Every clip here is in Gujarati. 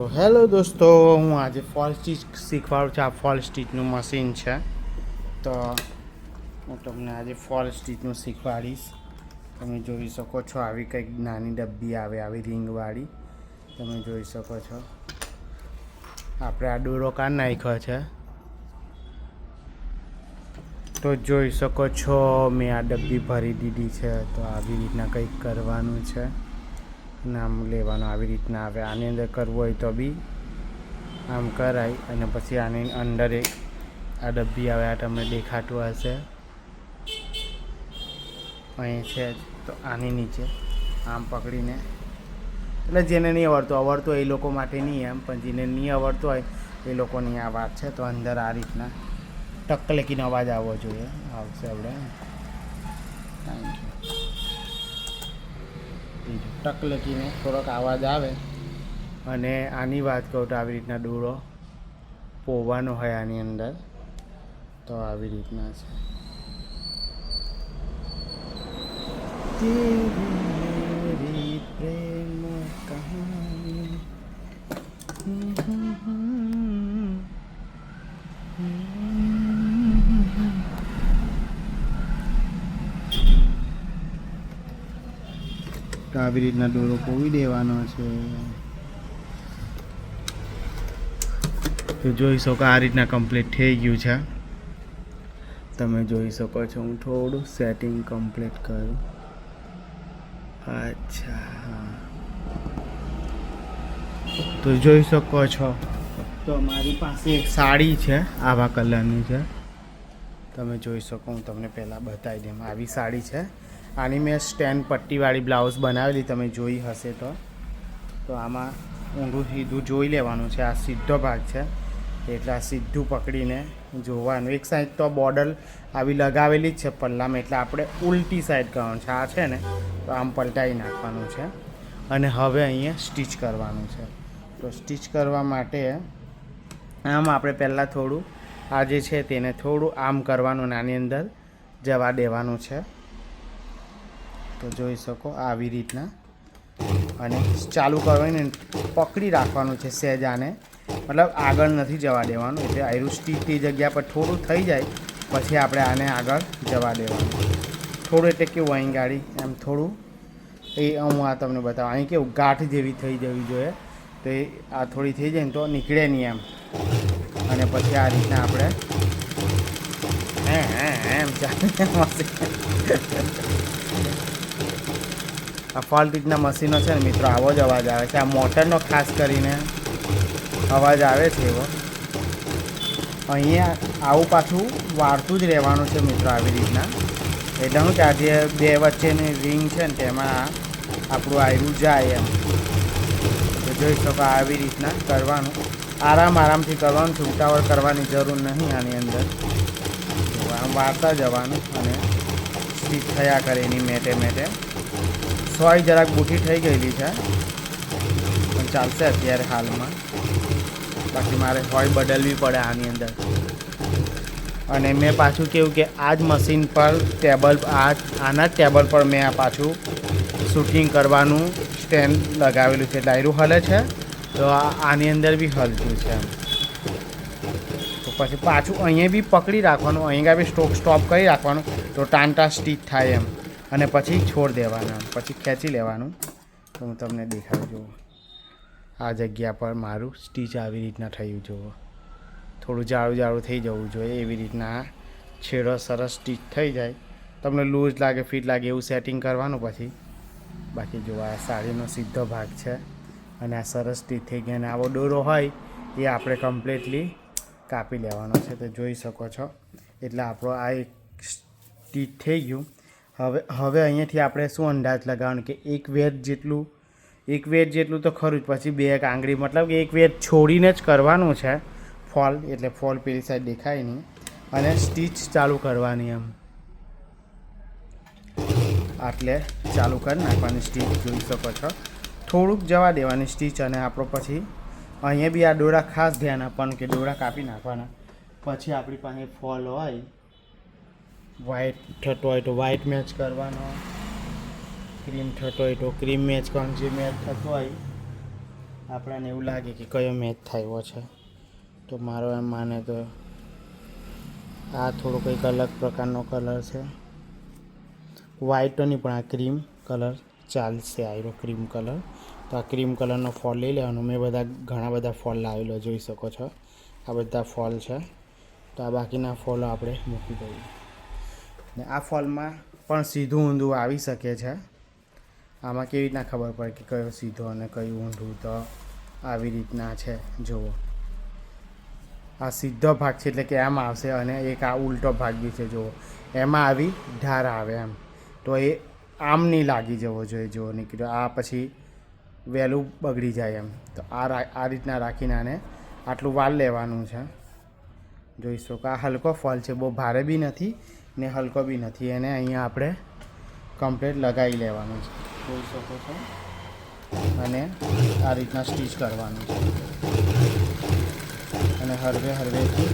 તો હેલો દોસ્તો, હું આજે ફોલ સ્ટીચ શીખવાડું છું. આ ફોલ સ્ટીચનું મશીન છે, તો હું તમને આજે ફોલ સ્ટીચનું શીખવાડીશ. તમે જોઈ શકો છો, આવી કંઈક નાની ડબ્બી આવે, આવી રિંગવાળી. તમે જોઈ શકો છો, આપણે આ દોરો કાઢી નાખ્યો છે. તો જોઈ શકો છો, મેં આ ડબ્બી ભરી દીધી છે. તો આવી રીતના કંઈક કરવાનું છે, નામ લેવાનું આવી રીતના આવે. આની અંદર કરવું હોય તો બી આમ કરાય, અને પછી આની અંદર એક આ ડબ્બી આવે, આ તમને દેખાતું હશે અહીં છે. તો આની નીચે આમ પકડીને, એટલે જેને નહીં આવડતું એ લોકો માટે નહીં એમ, પણ જેને નહીં આવડતું હોય એ લોકોની આ વાત છે. તો અંદર આ રીતના ટકલેકીનો અવાજ આવવો જોઈએ, આવશે આપણે. Thank you. ટકલેકીને થોડોક અવાજ આવે. અને આની વાત કહું તો આવી રીતના દોરો પોવાનો હોય આની અંદર. તો આવી રીતના છે. તેરી પ્રેમ કહાની. તો આવી રીતના દોરો પોવી દેવાનો છે. તો જોઈ શકો, આ રીતના કમ્પ્લીટ થઈ ગયું છે. તમે જોઈ શકો છો, હું થોડું સેટિંગ કમ્પ્લીટ કરું. અચ્છા, હા. તો જોઈ શકો છો, તો મારી પાસે એક સાડી છે, આવા કલરની છે. તમે જોઈ શકો, હું તમને પહેલાં બતાવી દઉં. આવી સાડી છે, આની મેં સ્ટેન્ડ પટ્ટીવાળી બ્લાઉઝ બનાવેલી, તમે જોઈ હશે તો. તો આમાં ઊંધું સીધું જોઈ લેવાનું છે. આ સીધો ભાગ છે, એટલે આ સીધું પકડીને જોવાનું. એક સાઈડ તો બોર્ડર આવી લગાવેલી જ છે પલ્લામાં, એટલે આપણે ઉલટી સાઈડ કરવાનું છે. આ છે ને, તો આમ પલટાવી નાખવાનું છે. અને હવે અહીંયા સ્ટીચ કરવાનું છે. તો સ્ટીચ કરવા માટે આમ આપણે પહેલાં થોડું આ જે છે તેને થોડું આમ કરવાનું, આની અંદર જવા દેવાનું છે. તો જોઈ શકો, આવી રીતના. અને ચાલુ કરવાની, પકડી રાખવાનું છે સહેજ આને, મતલબ આગળ નથી જવા દેવાનું. એટલે આયરું સ્ટીચની જગ્યા પર થોડું થઈ જાય પછી આપણે આને આગળ જવા દેવાનું. થોડું એટલે કેવું અહીં ગાડી એમ થોડું, એ હું આ તમને બતાવું. અહીં કેવું ગાંઠ જેવી થઈ જવી જોઈએ, તો એ આ થોડી થઈ જાય ને તો નીકળે નહીં એમ. અને પછી આ રીતના આપણે એમ ચાલે. આ ફોલ સ્ટીચના મશીનો છે ને મિત્રો, આવો જ અવાજ આવે છે. આ મોટરનો ખાસ કરીને અવાજ આવે છે એવો. અહીંયા આવું પાછું વાળતું જ રહેવાનું છે મિત્રો, આવી રીતના. એટલે શું કે આ જે બે વચ્ચેની રિંગ છે ને તેમાં આપણું આયરું જાય એમ. તો જોઈ શકો, આવી રીતના કરવાનું. આરામથી કરવાનું છે, ઉતાવળ કરવાની જરૂર નહીં આની અંદર. આમ વાળતા જવાનું અને સ્ટીચ થયા કરે એની મેટે. સોય જરાક બૂઠી થઈ ગયેલી છે, પણ ચાલશે અત્યારે હાલમાં. બાકી મારે સોય બદલવી પડે આની અંદર. અને મેં પાછું કેવું કે આ જ મશીન પર આના જ ટેબલ પર મેં આ પાછું શૂટિંગ કરવાનું સ્ટેન્ડ લગાવેલું છે. ડાયરું હલે છે, તો આની અંદર બી હલતું છે એમ. તો પછી પાછું અહીંયા બી પકડી રાખવાનું, અહીંયા બી સ્ટોપ કરી રાખવાનું, તો ટાંટા સ્ટીચ થાય એમ. અને પછી છોડ દેવાના, પછી ખેંચી લેવાનું. તો હું તમને દેખાડું છું, આ જગ્યા પર મારું સ્ટીચ આવી રીતના થયું જુઓ. થોડું જાડું થઈ જવું જોઈએ, એવી રીતના છેડો સરસ સ્ટીચ થઈ જાય. તમને લૂઝ લાગે, ફિટ લાગે એવું સેટિંગ કરવાનું પછી. બાકી જો આ સાડીનો સીધો ભાગ છે, અને આ સરસ સ્ટીચ થઈ ગઈ. અને આવો દોરો હોય એ આપણે કમ્પ્લીટલી કાપી લેવાનો છે. તો જોઈ શકો છો, એટલે આપણો આ એક સ્ટીચ થઈ ગયું. હવે અહીંયાથી આપણે શું અંદાજ લગાવવાનો કે એક વેર જેટલું તો ખરું જ. પછી બે એક આંગળી, મતલબ કે એક વેર છોડીને જ કરવાનું છે ફોલ. એટલે ફોલ પેલી સાઈડ દેખાય નહીં. અને સ્ટીચ ચાલુ કરવાની એમ, આટલે ચાલુ કરી નાખવાની સ્ટીચ. જોઈ શકો છો, થોડુંક જવા દેવાની સ્ટીચ. અને આપણો પછી અહીંયા બી આ દોરા ખાસ ધ્યાન આપવાનું કે દોરા કાપી નાખવાના. પછી આપણી પાસે ફોલ હોય, વ્હાઈટ થતો હોય તો વ્હાઈટ મેચ કરવાનો, ક્રીમ થતો હોય તો ક્રીમ મેચ કરવાનું. જે મેચ થતો હોય આપણને એવું લાગે કે કયો મેચ થયો છે, તો મારો એમ માને તો આ થોડો કંઈક અલગ પ્રકારનો કલર છે. વ્હાઈટ તો નહીં પણ આ ક્રીમ કલર ચાલશે. આવ્યો ક્રીમ કલર. તો આ ક્રીમ કલરનો ફોલ લઈ લેવાનો. મેં ઘણા બધા ફોલ લાવેલો જોઈ શકો છો. આ બધા ફોલ છે. તો આ બાકીના ફોલો આપણે મૂકી દઈએ. ને આ ફોલમાં પણ સીધું ઊંધું આવી શકે છે. આમાં કેવી રીતના ખબર પડે કે કયો સીધો અને કયું ઊંધું? તો આવી રીતના છે જુઓ. આ સીધો ભાગ છે એટલે કે એમ આવશે, અને એક આ ઉલટો ભાગ બી છે જુઓ. એમાં આવી ધાર આવે એમ, તો એ આમ નહીં લાગી જવો જોઈએ. જુઓ નીકળ્યો આ પછી વહેલું બગડી જાય એમ. તો આ રીતના રાખીને આને આટલું વાર લેવાનું છે. જોઈ શકો આ હલકો ફોલ છે, બહુ ભારે બી નથી ને હલકો બી નથી. એને અહીંયા આપણે કમ્પ્લીટ લગાવી લેવાનું છે જોઈ શકો છો. અને આ રીતના સ્ટીચ કરવાનું છે, અને હળવે હળવેથી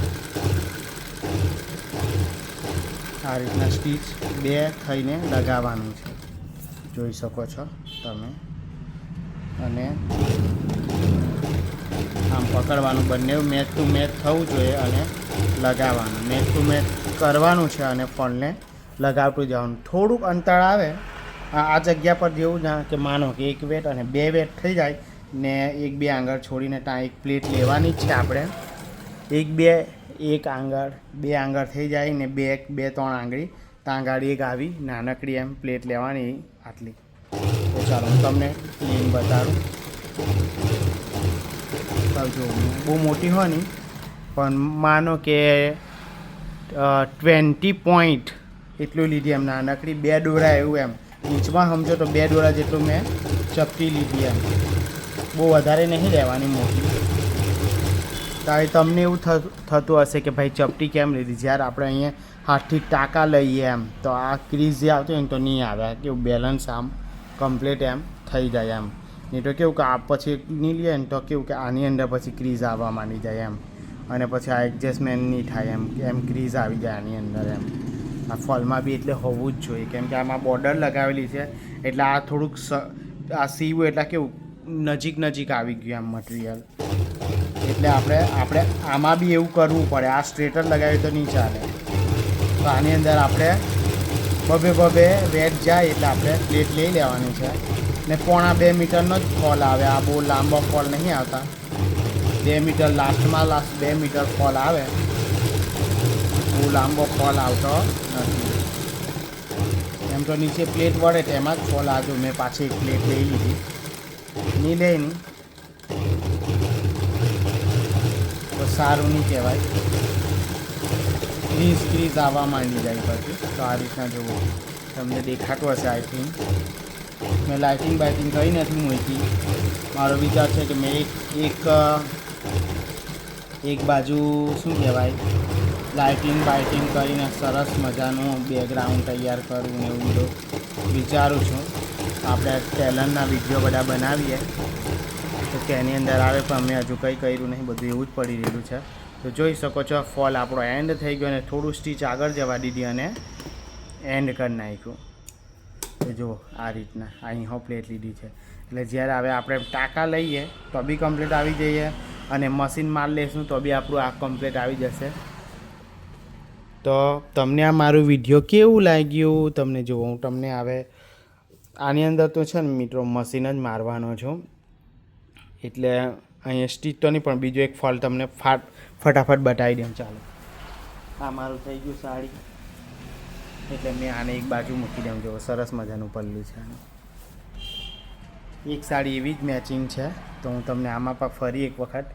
આ રીતના સ્ટીચ બે થઈને લગાવવાનું છે જોઈ શકો છો તમે. અને આમ પકડવાનું, બંને મેચ ટુ મેચ થવું જોઈએ અને લગાવવાનું. મેચ ટુ મેચ કરવાનું છે અને ફોનને લગાવતું જવાનું. થોડુંક અંતર આવે આ જગ્યા પર, જેવું ના કે માનો કે એક વેટ અને બે વેટ થઈ જાય ને એક બે આંગળ છોડીને ત્યાં એક પ્લેટ લેવાની જ છે આપણે. એક આંગળ બે આંગળ થઈ જાય ને બે ત્રણ આંગળી ત્યાં ગાડી એક આવી નાનકડી એમ પ્લેટ લેવાની આટલી. તો ચાલો હું તમને ક્લીન બતાડું. જો બહુ મોટી હોય નહીં, પણ માનો કે 20 પોઈન્ટ એટલું લીધી એમ નાનકડી. બે દોરા એવું એમ ઇંચમાં સમજો તો બે દોરા જેટલું મેં ચપટી લીધી એમ. બહુ વધારે નહીં લેવાની મોટી. ત્યારે તમને એવું થતું હશે કે ભાઈ ચપટી કેમ લીધી? જ્યારે આપણે અહીંયા હાથથી ટાંકા લઈએ એમ તો આ ક્રીઝ જે આવતી હોય ને તો નહીં આવે. કેવું બેલેન્સ આમ કમ્પ્લીટ એમ થઈ જાય એમ. નહીં તો કેવું કે આ પછી નહીં લઈએ ને તો કેવું કે આની અંદર પછી ક્રીઝ આવવા માંડી જાય એમ, અને પછી આ એડજસ્ટમેન્ટ નહીં થાય એમ ક્રીઝ આવી જાય આની અંદર એમ. આ ફોલમાં બી એટલે હોવું જ જોઈએ, કેમ કે આમાં બોર્ડર લગાવેલી છે એટલે આ થોડુંક આ સીવું એટલે કેવું નજીક આવી ગયું એમ મટીરિયલ. એટલે આપણે આમાં બી એવું કરવું પડે. આ સ્ટ્રેટર લગાવી તો નહીં ચાલે. તો આની અંદર આપણે બબે વેટ જાય એટલે આપણે પ્લેટ લઈ લેવાની છે. ને 1.5 મીટરનો જ ફોલ આવે. આ બહુ લાંબો ફોલ નહીં આવતા. 2 મીટર લાસ્ટમાં 2 મીટર ફોલ આવે. બહુ લાંબો ફોલ આવતો નથી. એમ તો નીચે પ્લેટ વળે તેમાં જ ફોલ આવજો. મેં પાછી એક પ્લેટ લઈ લીધી. નહીં લે નહીં તો સારું નહીં કહેવાય. ક્રીઝ આવવા માંડી જાય પછી. તો આ રીતના જોવું તમને દેખાતું હશે. આઈ થિંક મેં લાઇટિંગ કંઈ નથી મૂકી. મારો વિચાર છે કે મેં એક બાજુ શું કહેવાય લાઇટિંગ કરીને સરસ મજાનું બેકગ્રાઉન્ડ તૈયાર કરું ને એવું બધું વિચારું છું. આપણે ટેલરના વિડીયો બધા બનાવીએ તો તેની અંદર આવે, પણ મેં હજુ કંઈ કર્યું નહીં. બધું એવું જ પડી રહેલું છે. તો જોઈ શકો છો ફોલ આપણો એન્ડ થઈ ગયો અને થોડું સ્ટીચ આગળ જવા દીધી અને એન્ડ કરી નાખ્યું. તો જો આ રીતના અહીં પ્લેટ લીધી છે એટલે જ્યારે હવે આપણે ટાંકા લઈએ તો બી કમ્પ્લીટ આવી જઈએ, અને મશીન માર લઈશું તો બી આપણું આ કમ્પ્લીટ આવી જશે. તો તમને આ મારું વિડીયો કેવું લાગ્યું તમને જુઓ. હું તમને હવે આની અંદર તો છે ને મિત્રો મશીન જ મારવાનો છું, એટલે અહીંયા સ્ટીચ તો નહીં પણ બીજો એક ફોલ તમને ફટાફટ બતાવી દઉં. ચાલો આ મારું થઈ ગયું સાડી, એટલે મેં આને એક બાજુ મૂકી દઉં. જો સરસ મજાનું પલ્લું છે. એક સાડી એવી જ મેચિંગ છે, તો હું તમને આમાં પણ ફરી એક વખત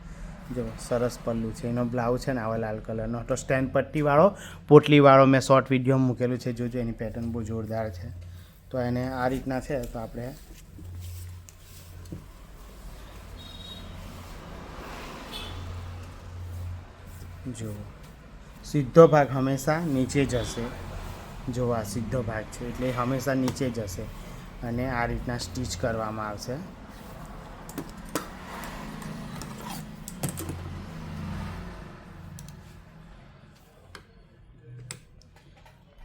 જો સરસ પલ્લું છે. એનો બ્લાઉઝ છે ને આવા લાલ કલરનો, તો સ્ટેન્ડ પટ્ટીવાળો પોટલીવાળો મેં શોર્ટ વિડીયો મૂકેલું છે. જોજો એની પેટર્ન બહુ જોરદાર છે. તો એને આ રીતના છે. તો આપણે જો સીધો ભાગ હંમેશા નીચે જ હશે. જો આ સીધો ભાગ છે એટલે હંમેશા નીચે જ હશે, અને આ રીતના સ્ટીચ કરવામાં આવશે.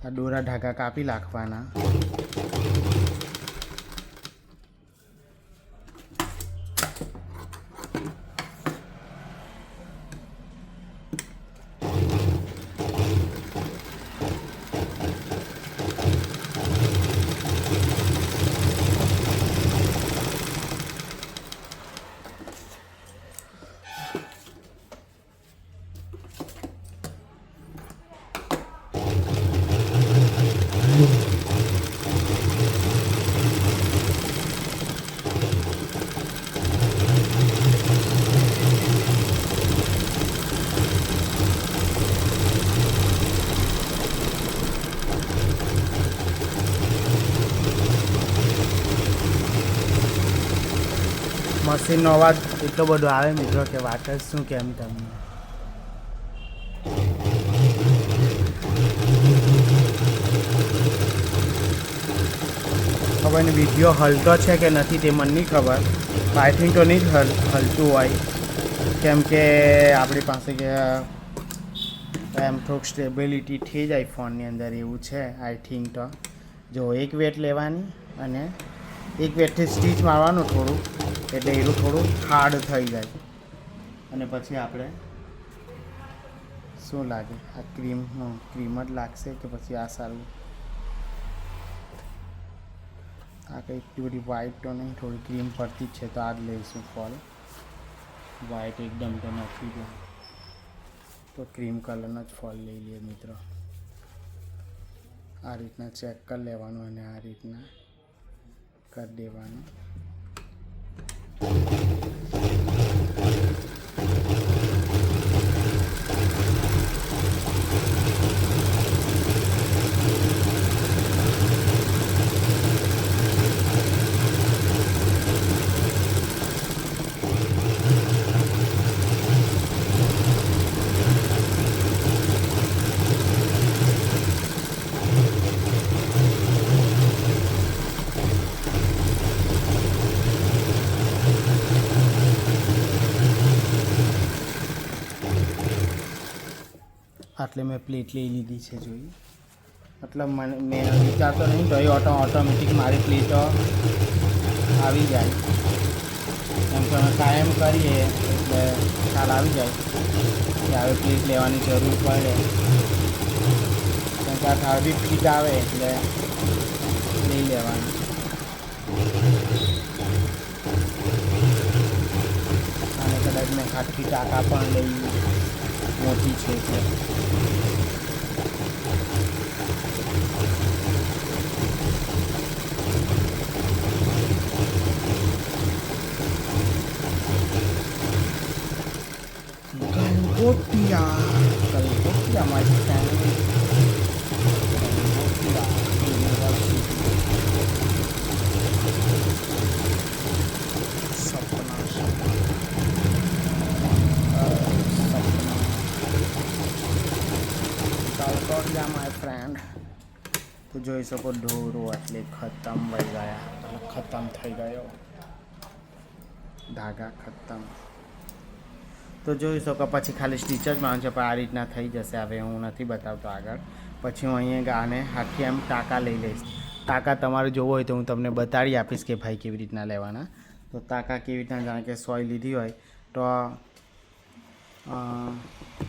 આ દોરા ધાગા કાપી નાખવાના. મશીનનો અવાજ એટલો બધો આવે મિત્રો કે વાત જ શું કેમ તમને. ખબર નહીં વિડીયો હલતો છે કે નથી તે મને નહીં ખબર. આઈ થિંક તો નહીં જ હલતું હોય, કેમ કે આપણી પાસે કે એમ થોડુંક સ્ટેબિલિટી થઈ જાય ફોનની અંદર એવું છે આઈ થિંક. તો જો એક વેટ લેવાની અને એક વેટથી સ્ટીચ મારવાનું થોડું, એટલે એનું થોડું હાર્ડ થઈ જાય. અને પછી આપણે શું લાગે આ ક્રીમ જ લાગશે કે પછી આ સારું. આ કંઈ એટલી બધી વ્હાઈટ તો નહીં, થોડી ક્રીમ પડતી જ છે તો આ જ લઈશું ફોલ. વ્હાઈટ એકદમ તો નથી જ, તો ક્રીમ કલરનો જ ફોલ લઈ લઈએ મિત્રો. આ રીતના ચેક કરી લેવાનું અને આ રીતના કરી દેવાનું. આટલે મેં પ્લેટ લઈ લીધી છે જોઈ. મતલબ મેં વિચારતો નહીં તો એ ઓટોમેટિક મારી પ્લેટો આવી જાય. એમ તો અમે કાયમ કરીએ એટલે ખ્યાલ આવી જાય કે હવે પ્લેટ લેવાની જરૂર પડે. કેમ કે આ થાળ બી ફિટ આવે એટલે લઈ લેવાની. અને કદાચ મેં આખી ટાંકા પણ લઈ મોટી છે એટલે ગલગોટિયા મારી ફ્રેન્ડ. Galgotia my friend. તો જોઈ શકો ઢોરો એટલે ખતમ વહી ગયા, ખતમ થઈ ગયો ધાગા ખતમ. તો જોઈ શકો પછી ખાલી સ્ટીચ જ માનું છે, પણ આ રીતના થઈ જશે. હવે હું નથી બતાવતો આગળ. પછી હું અહીંયા આને આખી એમ ટાંકા લઈ લઈશ. ટાંકા તમારે જોવો હોય તો હું તમને બતાડી આપીશ કે ભાઈ કેવી રીતના લેવાના. તો ટાંકા કેવી રીતના, જાણે કે સોય લીધી હોય તો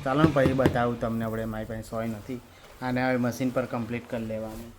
ચાલો ને પછી બતાવું તમને. આપણે મારી પાસે સોય નથી. આને હવે મશીન પર કમ્પ્લીટ કરી લેવાનું.